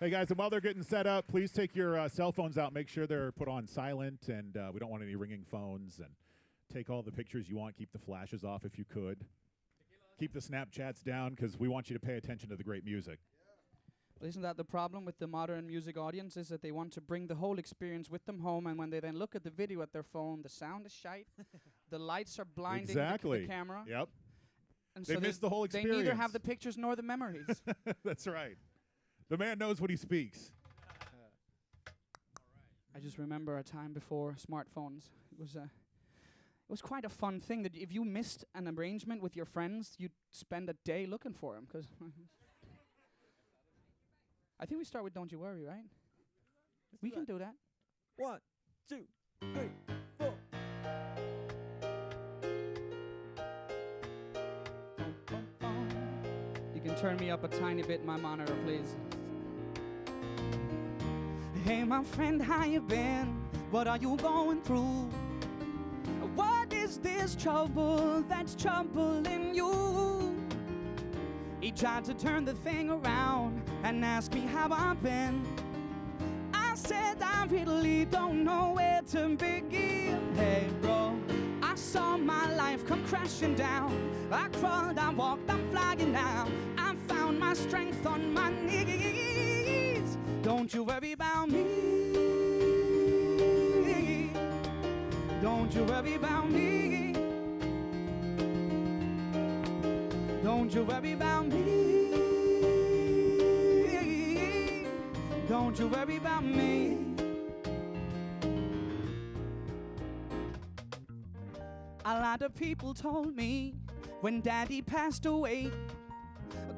Hey, guys, and while they're getting set up, please take your cell phones out. Make sure they're put on silent, and we don't want any ringing phones. And take all the pictures you want. Keep the flashes off if you could. Keep the Snapchats down because we want you to pay attention to the great music. But isn't that the problem with the modern music audience, is that they want to bring the whole experience with them home, and when they then look at the video at their phone, the sound is shite, the lights are blinding the camera. Yep. And They so miss the whole they experience. neither have the pictures nor the memories. That's right. The man knows what he speaks. I just remember a time before smartphones. It was quite a fun thing that if you missed an arrangement with your friends, you'd spend a day looking for them. Because I think we start with "Don't You Worry," right? We can do that. 1, 2, 3, 4. You can turn me up a tiny bit, my monitor, please. Hey, my friend, how you been? What are you going through? What is this trouble that's troubling you? He tried to turn the thing around and ask me how I've been. I said I really don't know where to begin. Hey, bro, I saw my life come crashing down. I crawled, I walked, I'm flying now. I found my strength on my knees. Don't you worry about me. Don't you worry about me. Don't you worry about me. Don't you worry about me. A lot of people told me when Daddy passed away,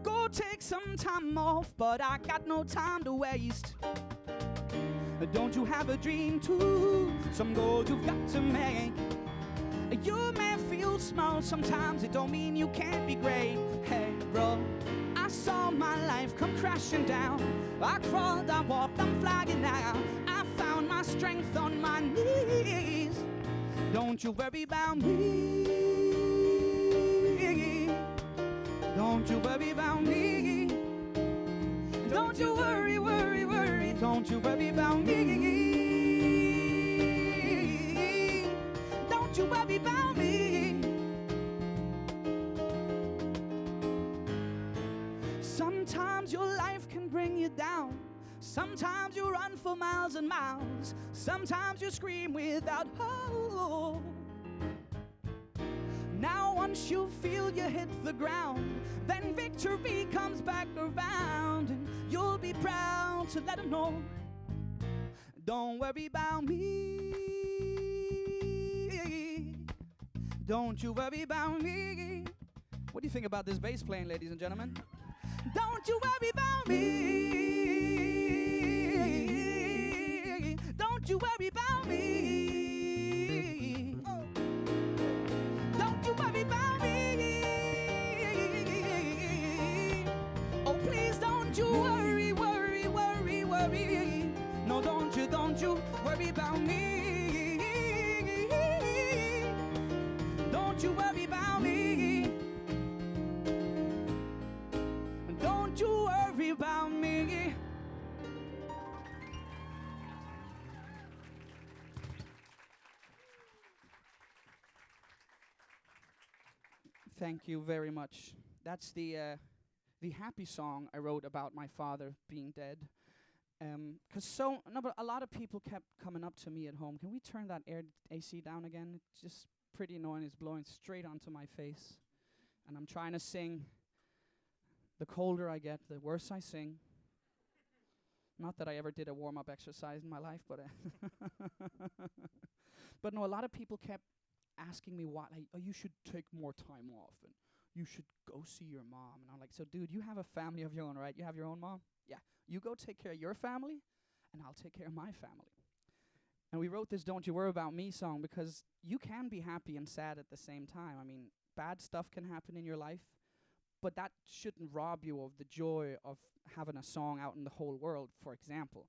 go take some time off, but I got no time to waste. Don't you have a dream too? Some goals you've got to make. You may feel small sometimes, it don't mean you can't be great. Hey bro, I saw my life come crashing down. I crawled, I walked, I'm flying now. I found my strength on my knees. Don't you worry about me. Don't you worry about me. Don't you worry, worry, worry. Don't you worry about me. Don't you worry about me. Sometimes your life can bring you down. Sometimes you run for miles and miles. Sometimes you scream without hope. Now once you feel you hit the ground, then victory comes back around, and you'll be proud to let them know. Don't worry about me. Don't you worry about me. What do you think about this bass playing, ladies and gentlemen? Don't you worry about me. Don't you worry about me. Don't you worry about me. Oh, please don't you worry, worry, worry, worry. No, don't you worry about me. Don't you worry about me. Don't you worry about me. Thank you very much. That's the happy song I wrote about my father being dead. But a lot of people kept coming up to me at home. Can we turn that AC down again? It's just pretty annoying. It's blowing straight onto my face. And I'm trying to sing. The colder I get, the worse I sing. Not that I ever did a warm-up exercise in my life, but but no, a lot of people kept asking me why, like, oh, you should take more time off, and you should go see your mom. And I'm like, so dude, you have a family of your own, right? You have your own mom? Yeah. You go take care of your family, and I'll take care of my family. And we wrote this Don't You Worry About Me song because you can be happy and sad at the same time. I mean, bad stuff can happen in your life, but that shouldn't rob you of the joy of having a song out in the whole world, for example.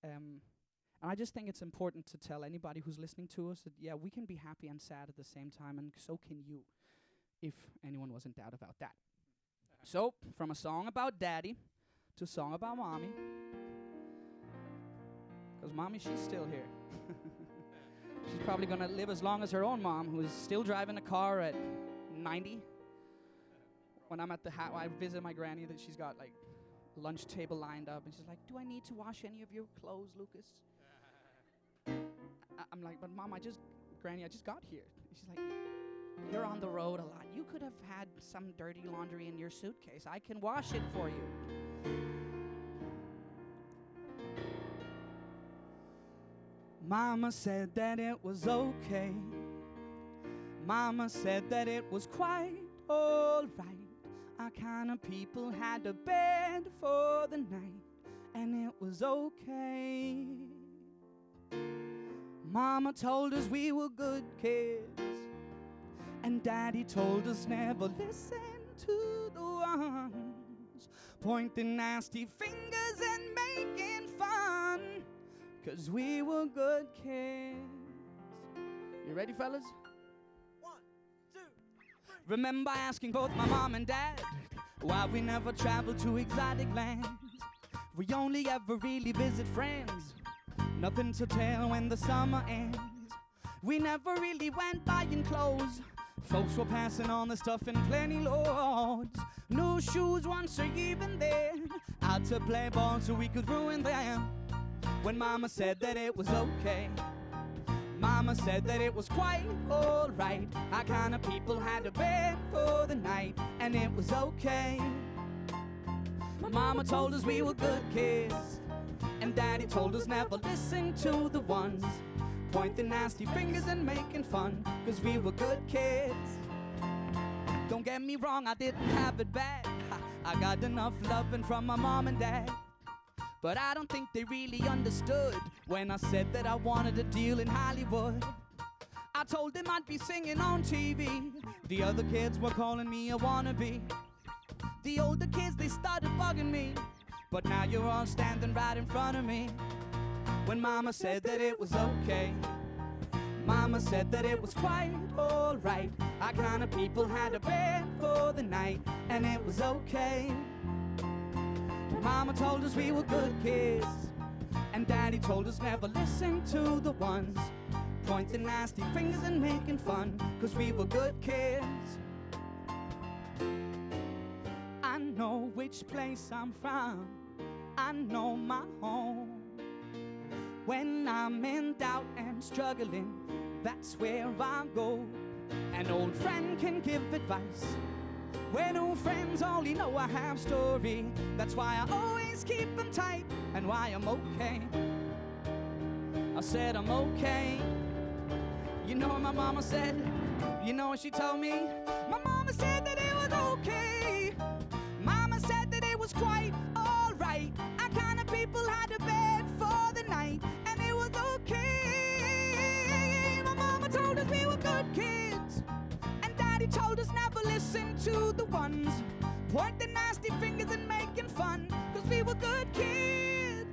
And I just think it's important to tell anybody who's listening to us that, yeah, we can be happy and sad at the same time, and so can you, if anyone was in doubt about that. So, from a song about daddy to a song about mommy, Because Mommy, she's still here. She's probably going to live as long as her own mom, who is still driving a car at 90. When I'm at the I visit my granny, that she's got like lunch table lined up, and she's like, "Do I need to wash any of your clothes, Lucas?" I'm like, "But Mom, Granny, I just got here." She's like, "You're on the road a lot. You could have had some dirty laundry in your suitcase. I can wash it for you." Mama said that it was okay. Mama said that it was quite all right. Our kind of people had a bed for the night, and it was okay. Mama told us we were good kids, and Daddy told us never listen to the ones pointing nasty fingers and making fun, 'cause we were good kids. You ready, fellas? 1, 2, 3. Remember asking both my mom and dad why we never traveled to exotic lands. We only ever really visit friends. Nothing to tell when the summer ends. We never really went buying clothes. Folks were passing on the stuff in plenty loads. New shoes once or even then. Out to play ball so we could ruin them. When Mama said that it was okay. Mama said that it was quite alright. Our kind of people had a bed for the night, and it was okay. Mama told us we were good kids, and Daddy told us never listen to the ones pointing nasty fingers and making fun, 'cause we were good kids. Don't get me wrong, I didn't have it bad. I got enough loving from my mom and dad. But I don't think they really understood when I said that I wanted a deal in Hollywood. I told them I'd be singing on TV. The other kids were calling me a wannabe. The older kids, they started bugging me. But now you're all standing right in front of me. When Mama said that it was okay. Mama said that it was quite alright. Our kind of people had a bed for the night, and it was okay. Mama told us we were good kids, and Daddy told us never listen to the ones pointing nasty fingers and making fun, 'cause we were good kids. I know which place I'm from. I know my home. When I'm in doubt and struggling, that's where I go. An old friend can give advice when new friends only know I have story. That's why I always keep them tight, and why I'm okay. I said I'm okay. You know what my mama said? You know what she told me? My mama said that it was okay. Mama said that it was quite alright. Our kind of people had a bed for the night, and it was okay. My mama told us we were good kids, and Daddy told us never listen to the ones pointing nasty fingers and making fun, 'cause we were good kids.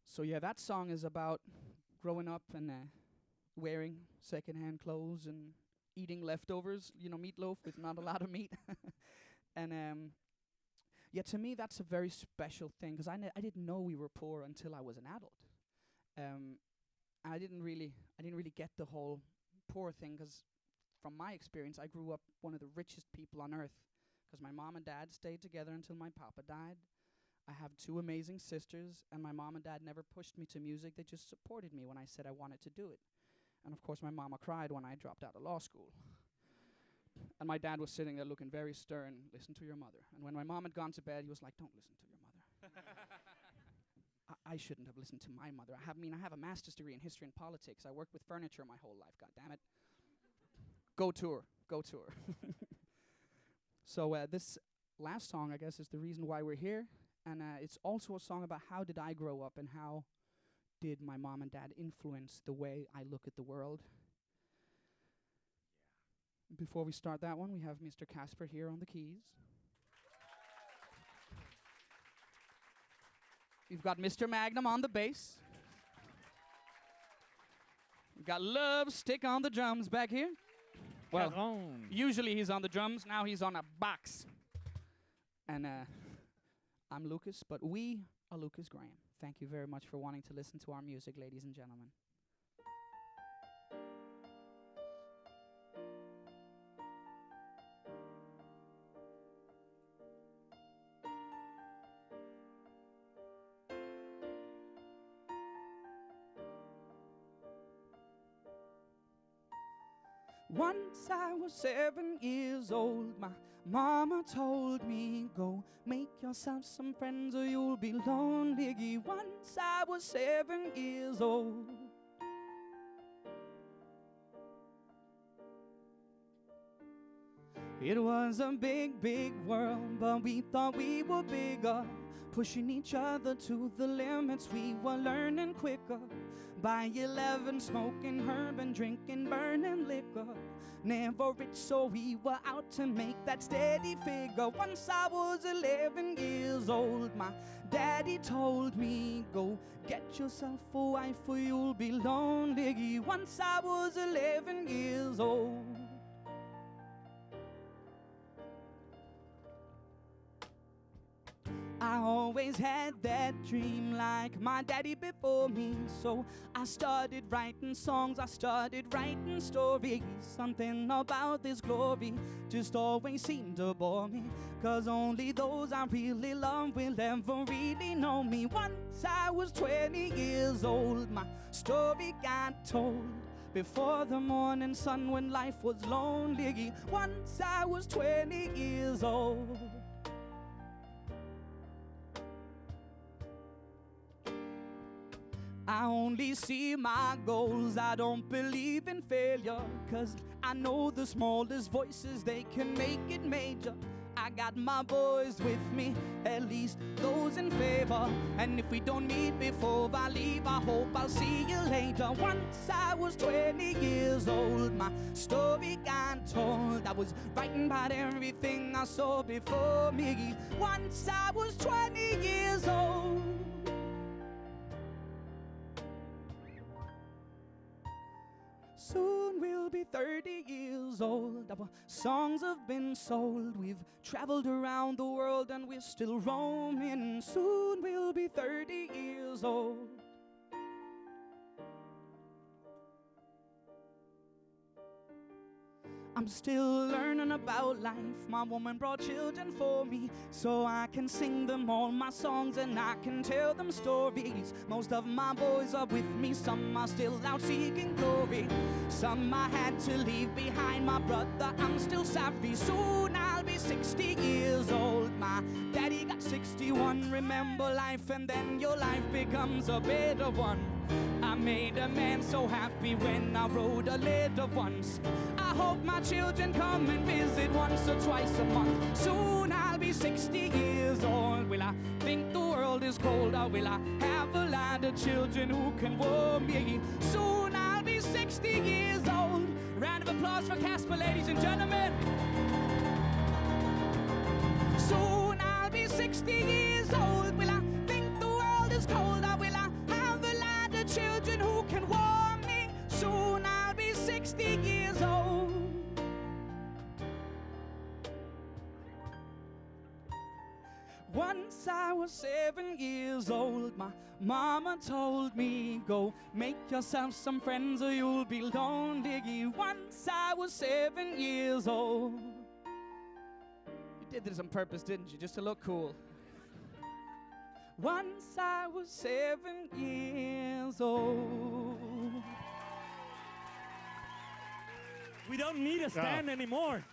So yeah, that song is about growing up and wearing secondhand clothes and eating leftovers, meatloaf with not a lot of meat. And yeah, to me that's a very special thing, because I didn't know we were poor until I was an adult. I didn't really get the whole poor thing, because from my experience, I grew up one of the richest people on earth, because my mom and dad stayed together until my papa died. I have 2 amazing sisters, and my mom and dad never pushed me to music. They just supported me when I said I wanted to do it. And of course, my mama cried when I dropped out of law school. And my dad was sitting there looking very stern. Listen to your mother. And when my mom had gone to bed, he was like, don't listen to your mother. I shouldn't have listened to my mother. I have a master's degree in history and politics. I worked with furniture my whole life, God damn it. Go tour. So this last song, I guess, is the reason why we're here. And it's also a song about how did I grow up and how did my mom and dad influence the way I look at the world. Before we start that one, we have Mr. Casper here on the keys. We've got Mr. Magnum on the bass. We got Love Stick on the drums back here. Well, Caron. usually he's on the drums. Now he's on a box. And I'm Lucas, but we are Lucas Graham. Thank you very much for wanting to listen to our music, ladies and gentlemen. Once I was 7 years old, my mama told me, go make yourself some friends or you'll be lonely. Once I was 7 years old. It was a big, big world, but we thought we were bigger. Pushing each other to the limits, we were learning quicker. By 11, smoking herb and drinking burning liquor. Never rich, so we were out to make that steady figure. Once I was 11 years old, my daddy told me, go get yourself a wife or you'll be lonely. Once I was 11 years old. I always had that dream like my daddy before me. So I started writing songs, I started writing stories. Something about this glory just always seemed to bore me. 'Cause only those I really love will ever really know me. Once I was 20 years old, my story got told. Before the morning sun when life was lonely. Once I was 20 years old. I only see my goals, I don't believe in failure. 'Cause I know the smallest voices, they can make it major. I got my boys with me, at least those in favor. And if we don't meet before I leave, I hope I'll see you later. Once I was 20 years old, my story got told. I was writing about everything I saw before me. Once I was 20 years old. Soon we'll be 30 years old. Our songs have been sold. We've traveled around the world and we're still roaming. Soon we'll be 30 years old. I'm still learning about life. My woman brought children for me, so I can sing them all my songs and I can tell them stories. Most of my boys are with me, some are still out seeking glory. Some I had to leave behind, my brother, I'm still sorry. Soon I'll be 60 years old. My daddy got 61. Remember life and then your life becomes a better one. I made a man so happy when I wrote a letter once. I hope my children come and visit once or twice a month. Soon I'll be 60 years old. Will I think the world is cold, or will I have a lot of children who can warm me? Soon I'll be 60 years old. Round of applause for Casper, ladies and gentlemen. Soon I'll be 60 years old. Will I think the world is cold, or will I have a lot of children who can warm me? Soon I'll be 60 years old. Once I was 7 years old, my mama told me, go make yourself some friends or you'll be lonely. Once I was 7 years old. You did this on purpose, didn't you? Just to look cool. Once I was 7 years old. We don't need a stand anymore.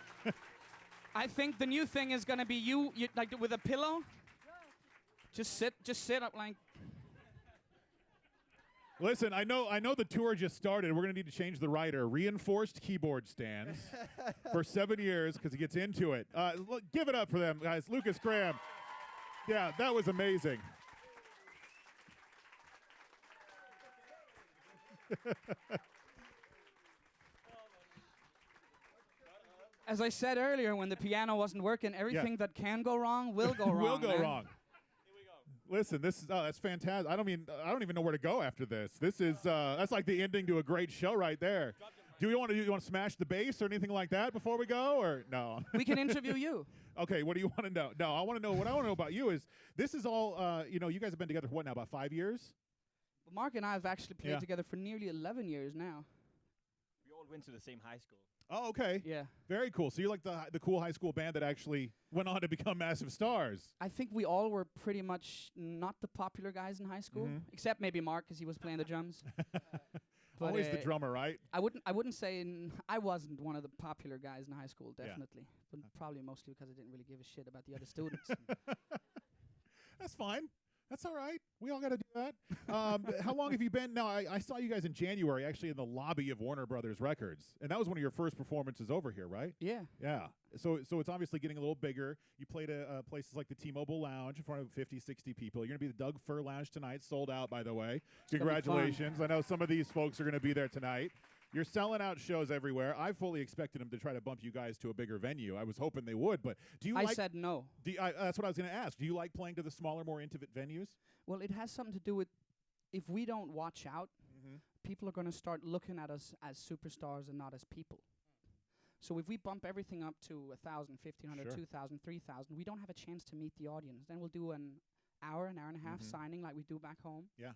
I think the new thing is gonna be you like with a pillow. Just sit up like. Listen, I know the tour just started. We're going to need to change the rider. Reinforced keyboard stands for 7 years because he gets into it. Give it up for them, guys. Lucas Graham. Yeah, that was amazing. As I said earlier, when the piano wasn't working, everything that can go wrong will go wrong. Will go man. wrong. Listen, this is that's fantastic. I don't even know where to go after this. This is that's like the ending to a great show right there. Do you want to smash the bass or anything like that before we go, or no? We can interview you. Okay, what do you want to know? No, I want to know what I want to know about you is this is all you guys have been together for what now, about 5 years? Well, Mark and I have actually played Yeah. together for nearly 11 years now. We all went to the same high school. Oh, okay. Yeah. Very cool. So you're like the cool high school band that actually went on to become massive stars. I think we all were pretty much not the popular guys in high school, except maybe Mark, because he was playing the drums. But, Always the drummer, right? I wouldn't say I wasn't one of the popular guys in high school, definitely. But probably mostly because I didn't really give a shit about the other students. That's fine. That's all right. We all got to do that. How long have you been? Now, I saw you guys in January, actually, in the lobby of Warner Brothers Records. And that was one of your first performances over here, right? Yeah. Yeah. So it's obviously getting a little bigger. You played at places like the T-Mobile Lounge in front of 50, 60 people. You're going to be the Doug Fur Lounge tonight, sold out, by the way. gonna be fun. Congratulations. I know some of these folks are going to be there tonight. You're selling out shows everywhere. I fully expected them to try to bump you guys to a bigger venue. I was hoping they would, but do you I like... said no. That's what I was going to ask. Do you like playing to the smaller, more intimate venues? Well, it has something to do with if we don't watch out, people are going to start looking at us as superstars and not as people. So if we bump everything up to 1,000, 1,500, Sure. 2,000, 3,000, we don't have a chance to meet the audience. Then we'll do an hour and a half signing like we do back home. Yeah.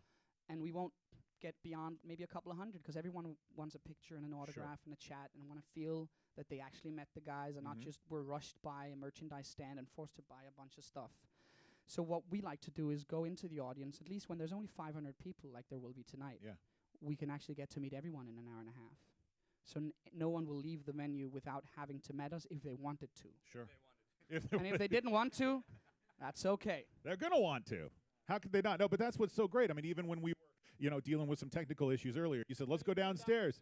And we won't get beyond maybe a couple of hundred because everyone wants a picture and an autograph and a chat and want to feel that they actually met the guys and not just were rushed by a merchandise stand and forced to buy a bunch of stuff. So what we like to do is go into the audience, at least when there's only 500 people like there will be tonight. Yeah. We can actually get to meet everyone in an hour and a half. So no one will leave the venue without having to meet us if they wanted to. Sure. And if they didn't want to, that's okay. They're going to want to. How could they not? No, but that's what's so great. I mean, even when we were, dealing with some technical issues earlier, you said, let's go downstairs.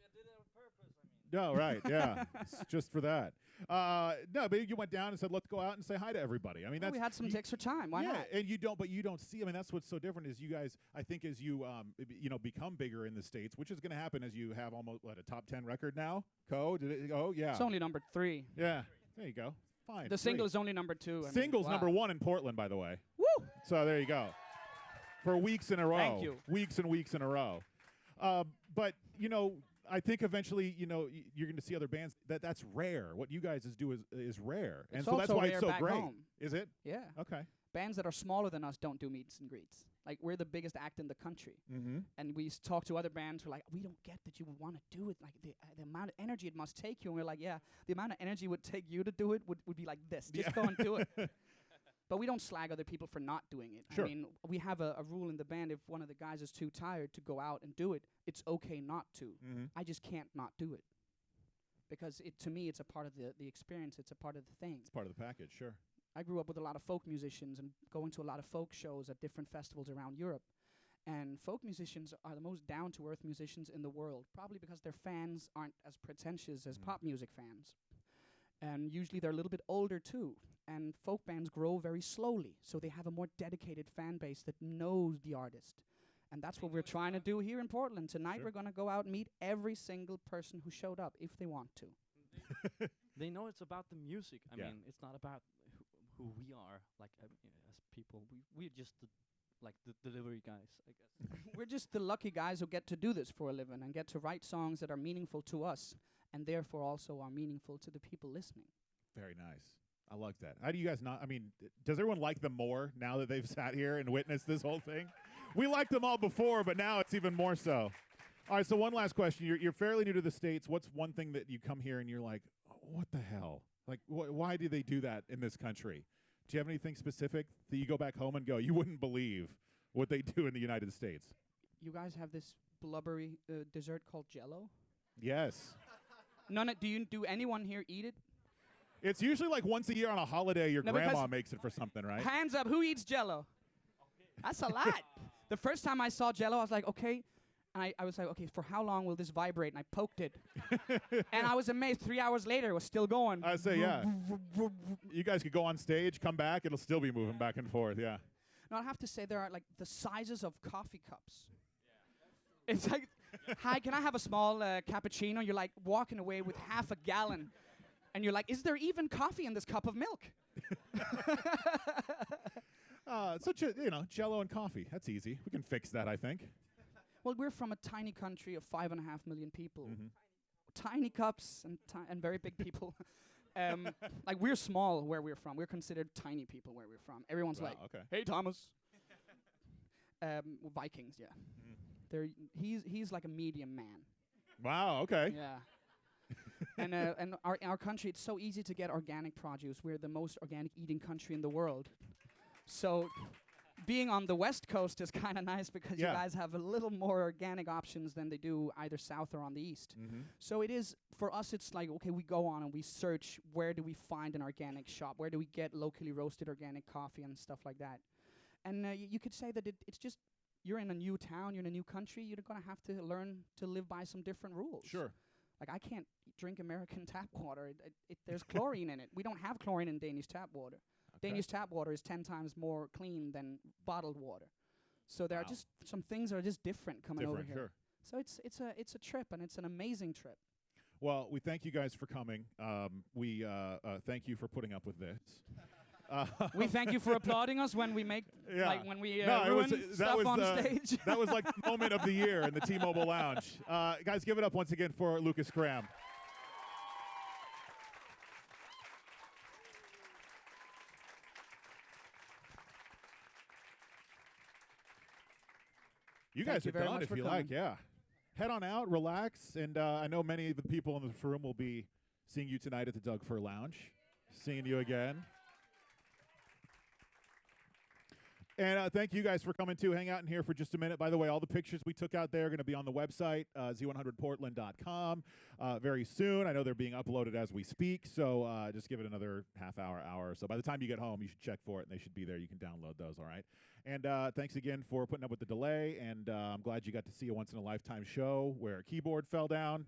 No, right, yeah. It's just for that. No, but you went down and said, let's go out and say hi to everybody. I mean, Well, that's... we had some extra time. Why not? And you don't see, I mean, that's what's so different is you guys, I think as you, become bigger in the States, which is going to happen as you have almost, a top 10 record now? Did it go? Yeah. It's only number 3. Yeah, there you go. Fine. The single is only number 2. I mean, Singles wow. number 1 in Portland, by the way. Woo! So there you go. For weeks in a row. Thank you. Weeks and weeks in a row. But, I think eventually, you're going to see other bands that's rare. What you guys do is rare. And It's so that's also why it's rare so back great. home. Is it? Yeah. Okay. Bands that are smaller than us don't do meets and greets. Like, we're the biggest act in the country. Mm-hmm. And we talk to other bands who are like, we don't get that you would want to do it. Like, the amount of energy it must take you. And we're like, yeah, the amount of energy it would take you to do it would be like this. Just go and do it. But we don't slag other people for not doing it. Sure. I mean, we have a rule in the band, if one of the guys is too tired to go out and do it, it's okay not to. Mm-hmm. I just can't not do it. Because to me, it's a part of the experience. It's a part of the thing. It's part of the package, sure. I grew up with a lot of folk musicians and going to a lot of folk shows at different festivals around Europe. And folk musicians are the most down-to-earth musicians in the world, probably because their fans aren't as pretentious as pop music fans. And usually they're a little bit older too. And folk bands grow very slowly, so they have a more dedicated fan base that knows the artist. And that's what we're trying to do here in Portland. Tonight we're going to go out and meet every single person who showed up, if they want to. They know it's about the music. I Yeah. mean, it's not about who we are, like as people. We're just the delivery guys, I guess. We're just the lucky guys who get to do this for a living and get to write songs that are meaningful to us and therefore also are meaningful to the people listening. Very nice. I like that. How do you guys not? I mean, does everyone like them more now that they've sat here and witnessed this whole thing? We liked them all before, but now it's even more so. All right, so one last question. You're fairly new to the States. What's one thing that you come here and you're like, what the hell? Like, why do they do that in this country? Do you have anything specific that you go back home and go, you wouldn't believe what they do in the United States? You guys have this blubbery dessert called Jell-O? Yes. Do anyone here eat it? It's usually like once a year on a holiday, your No, grandma because- makes it for something, right? Hands up, who eats Jell-O? That's a lot. The first time I saw Jell-O, I was like, okay. And I was like, okay, for how long will this vibrate? And I poked it. And I was amazed. 3 hours later, it was still going. I say, yeah. You guys could go on stage, come back, it'll still be moving back and forth, yeah. No, I have to say there are like the sizes of coffee cups. It's like, hi, can I have a small cappuccino? You're like walking away with half a gallon. And you're like, is there even coffee in this cup of milk? Such a, Jello and coffee. That's easy. We can fix that, I think. Well, we're from a tiny country of 5.5 million people. Mhm. Tiny cups and very big people. Like, we're small where we're from. We're considered tiny people where we're from. Everyone's Wow, like, okay. "Hey, Thomas." Vikings, yeah. He's like a medium man. Wow, okay. Yeah. and our country, it's so easy to get organic produce. We're the most organic eating country in the world. So being on the West Coast is kind of nice because Yeah. you guys have a little more organic options than they do either south or on the east. Mm-hmm. So it is, for us, it's like, okay, we go on and we search, where do we find an organic shop? Where do we get locally roasted organic coffee and stuff like that? And you could say that it's just, you're in a new town, you're in a new country, you're going to have to learn to live by some different rules. Sure. Like, I can't drink American tap water. There's chlorine in it. We don't have chlorine in Danish tap water. Okay. Danish tap water is 10 times more clean than bottled water. So there are Wow. just some things that are just different coming over Different, here. sure. So it's a trip, and it's an amazing trip. Well, we thank you guys for coming. We thank you for putting up with this. We thank you for applauding us when we make, Yeah. like, when we No, it was- ruin that stuff was on the- stage. That was like the moment of the year in the T-Mobile Lounge. Guys, give it up once again for Lukas Graham. You Thank guys you are very done much if for you coming. like, yeah. Head on out, relax, and I know many of the people in this room will be seeing you tonight at the Doug Fur Lounge. Seeing you again. And thank you guys for coming too. Hang out in here for just a minute. By the way, all the pictures we took out there are going to be on the website, z100portland.com, very soon. I know they're being uploaded as we speak, so just give it another half hour or so. By the time you get home, you should check for it, and they should be there. You can download those, all right? And thanks again for putting up with the delay, and I'm glad you got to see a once-in-a-lifetime show where a keyboard fell down.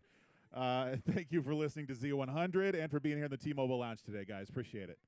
Thank you for listening to Z100 and for being here in the T-Mobile Lounge today, guys. Appreciate it.